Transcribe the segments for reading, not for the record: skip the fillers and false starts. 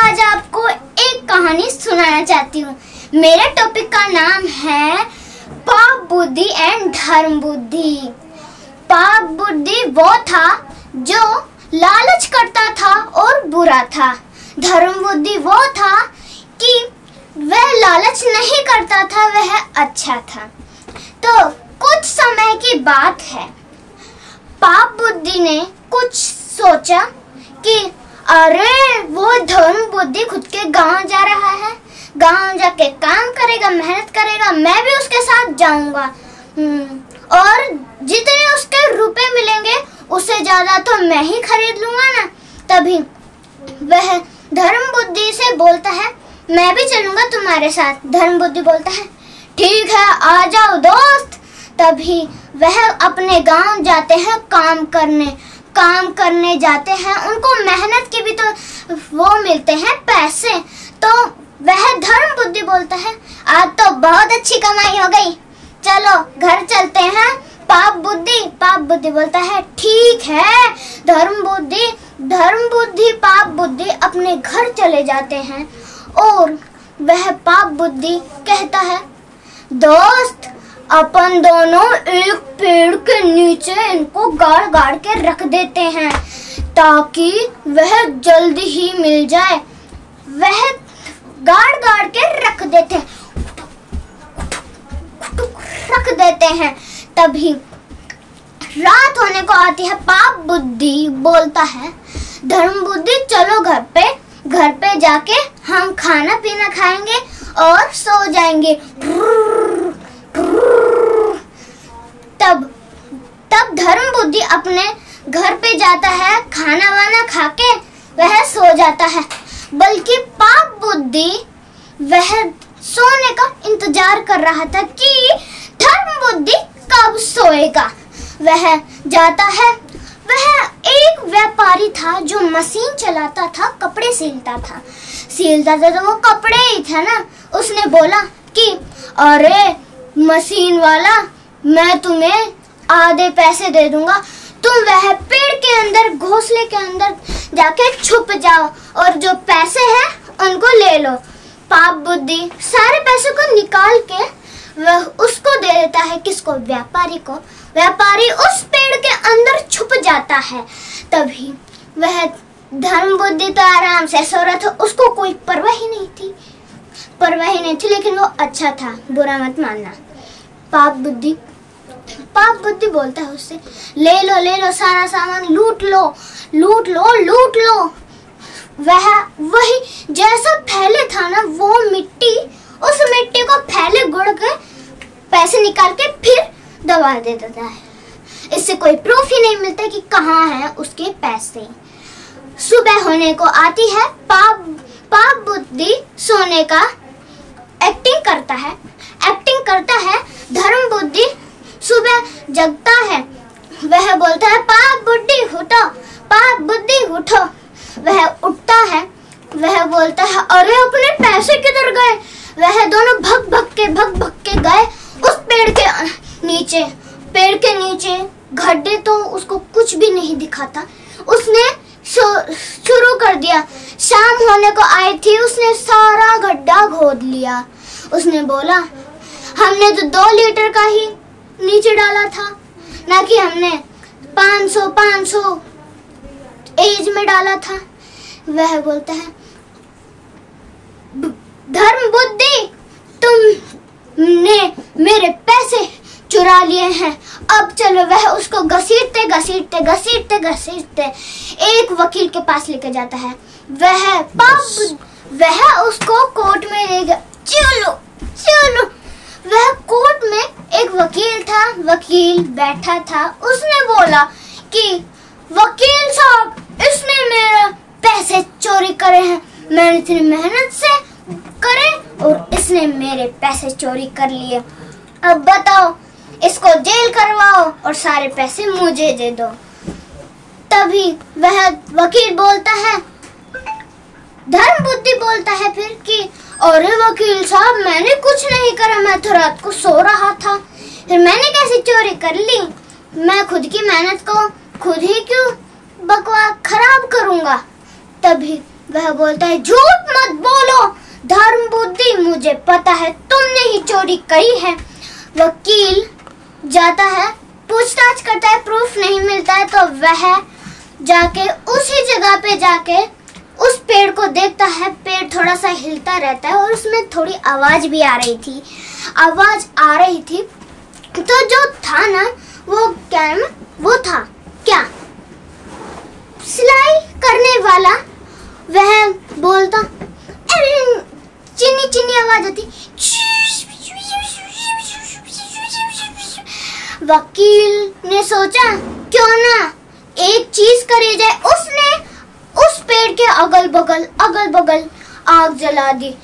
आज आपको एक कहानी सुनाना चाहती हूँ। मेरे टॉपिक का नाम है पाप बुद्धि एंड धर्म बुद्धि। पाप बुद्धि वो था जो लालच करता था और बुरा था। धर्म बुद्धि वो था कि वह लालच नहीं करता था, वह अच्छा था। तो कुछ समय की बात है, पाप बुद्धि ने कुछ सोचा कि अरे वो धर्म बुद्धि खुद के गांव जा रहा है, गांव जाके काम करेगा, मेहनत करेगा, मैं भी उसके साथ जाऊंगा और जितने उसके रुपए मिलेंगे उससे ज्यादा तो मैं ही खरीद लूंगा ना। तभी वह धर्म बुद्धि से बोलता है मैं भी चलूंगा तुम्हारे साथ। धर्म बुद्धि बोलता है ठीक है आ जाओ दोस्त। तभी वह अपने गांव जाते हैं काम करने जाते हैं। उनको मेहनत के भी तो वो मिलते हैं पैसे। तो वह धर्म बुद्धि बोलता है आज तो बहुत अच्छी कमाई हो गई, चलो घर चलते हैं। पाप बुद्धि बोलता है ठीक है। धर्म बुद्धि पाप बुद्धि अपने घर चले जाते हैं और वह पाप बुद्धि कहता है दोस्त अपन दोनों एक पेड़ के नीचे इनको गाड़ के रख देते हैं ताकि वह जल्दी ही मिल जाए। वह गाड़ के रख देते हैं। तभी रात होने को आती है। पाप बुद्धि बोलता है धर्म बुद्धि चलो घर पे जाके हम खाना पीना खाएंगे और सो जाएंगे। तब धर्म बुद्धि अपने घर पे जाता है, खाना वाना खा के वह सो जाता है। बल्कि पाप बुद्धि वह सोने का इंतजार कर रहा था कि धर्म बुद्धि कब सोएगा। वह जाता है। वह एक व्यापारी था जो मशीन चलाता था, कपड़े सिलता था तो वो कपड़े ही था ना। उसने बोला कि अरे मशीन वाला मैं तुम्हें आधे पैसे दे दूंगा, तुम वह पेड़ के अंदर घोंसले के अंदर जाके छुप जाओ और जो पैसे हैं उनको ले लो। पाप बुद्धि सारे पैसे को निकाल के वह उसको दे देता है। किसको? व्यापारी को। व्यापारी उस पेड़ के अंदर छुप जाता है। तभी वह धर्म बुद्धि तो आराम से सो रहा था, उसको कोई परवाह ही नहीं थी, लेकिन वो अच्छा था, बुरा मत मानना। पाप बुद्धि बोलता है उससे ले लो सारा सामान, लूट लो। वह वही जैसा पहले था ना, वो उस मिट्टी को पहले गुड़ के पैसे निकाल के फिर दबा दे देता है। इससे कोई प्रूफ ही नहीं मिलता कि कहाँ है उसके पैसे। सुबह होने को आती है। पाप बुद्धि सोने का एक्टिंग करता है। धर्म बुद्धि सुबह जगता है। वह बोलता है पाप बुद्धि उठो। वह उठता है। वह बोलता है अरे अपने पैसे किधर गए। वह दोनों भग के गए उस पेड़ के नीचे गड्ढे तो उसको कुछ भी नहीं दिखाता। उसने शुरू कर दिया। शाम होने को आई थी, उसने सारा गड्ढा खोद लिया। उसने बोला हमने तो 2 लीटर का ही नीचे डाला था, ना कि हमने 500 एज में डाला था। वह बोलता है धर्म बुद्धि तुमने मेरे पैसे चुरा लिए हैं, अब चलो। वह उसको घसीटते एक वकील के पास लेकर जाता है। वह उसको कोर्ट में ले गया। चलो। वह कोर्ट में एक वकील था, वकील बैठा था। उसने बोला कि वकील साहब इसने मेरे पैसे चोरी करे हैं, मैंने इतनी मेहनत से करे और इसने मेरे पैसे चोरी कर लिए। अब बताओ, इसको जेल करवाओ और सारे पैसे मुझे दे दो। तभी वह वकील बोलता है, धर्म बुद्धि बोलता है फिर कि अरे वकील साहब मैंने कुछ नहीं करा, मैं तो रात को सो रहा था, फिर मैंने कैसे चोरी कर ली। मैं खुद की मेहनत को खुद ही क्यों खराब करूंगा। तभी वह बोलता है झूठ मत बोलो धर्म बुद्धि, मुझे पता है तुमने ही चोरी करी है। वकील जाता है, पूछताछ करता है, प्रूफ नहीं मिलता है तो वह जाके उसी जगह पे जाके उस पेड़ को देखता है। पेड़ थोड़ा सा हिलता रहता है और उसमें थोड़ी आवाज भी आ रही थी। तो जो था ना वो था क्या, सिलाई करने वाला। वह बोलता, अरे चिन्नी चिन्नी आवाज आती। वकील ने सोचा क्यों ना एक चीज करी जाए। उसने उस पेड़ के अगल बगल आग जला दी।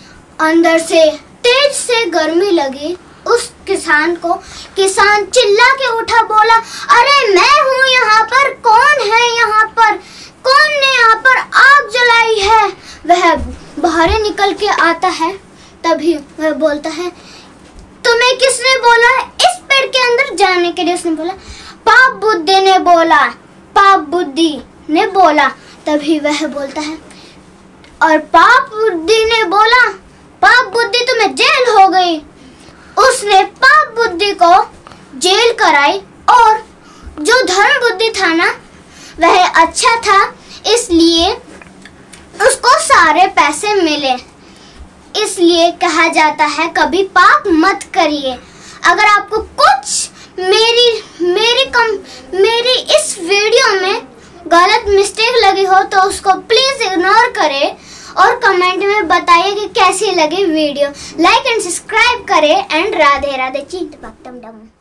अंदर से तेज से गर्मी लगी उस किसान को। किसान चिल्ला के उठा, बोला, अरे मैं हूँ यहाँ पर, कौन है यहाँ पर, कौन ने यहाँ पर आग जलाई है। वह बाहर निकल के आता है, तभी वह बोलता है, तुम्हें किसने बोला है इस पेड़ के अंदर जाने के लिए? उसने बोला, पाप बुद्धि ने बोला, पाप बुद्धि ने बोला। तभी वह बोलता है, और पाप बुद्धि ने बोला, पाप बुद्धि तुम्हें जेल हो गई। उसने पाप बुद्धि को जेल कराई और जो धर्म बुद्धि था ना वह अच्छा था, इसलिए उसको सारे पैसे मिले। इसलिए कहा जाता है कभी पाप मत करिए। अगर आपको कुछ मेरी इस वीडियो में गलत मिस्टेक लगी हो तो उसको प्लीज इग्नोर करें और कमेंट में बताइए कि कैसी लगी वीडियो। लाइक एंड सब्सक्राइब करें एंड राधे राधे। चिंत भक्तम डम।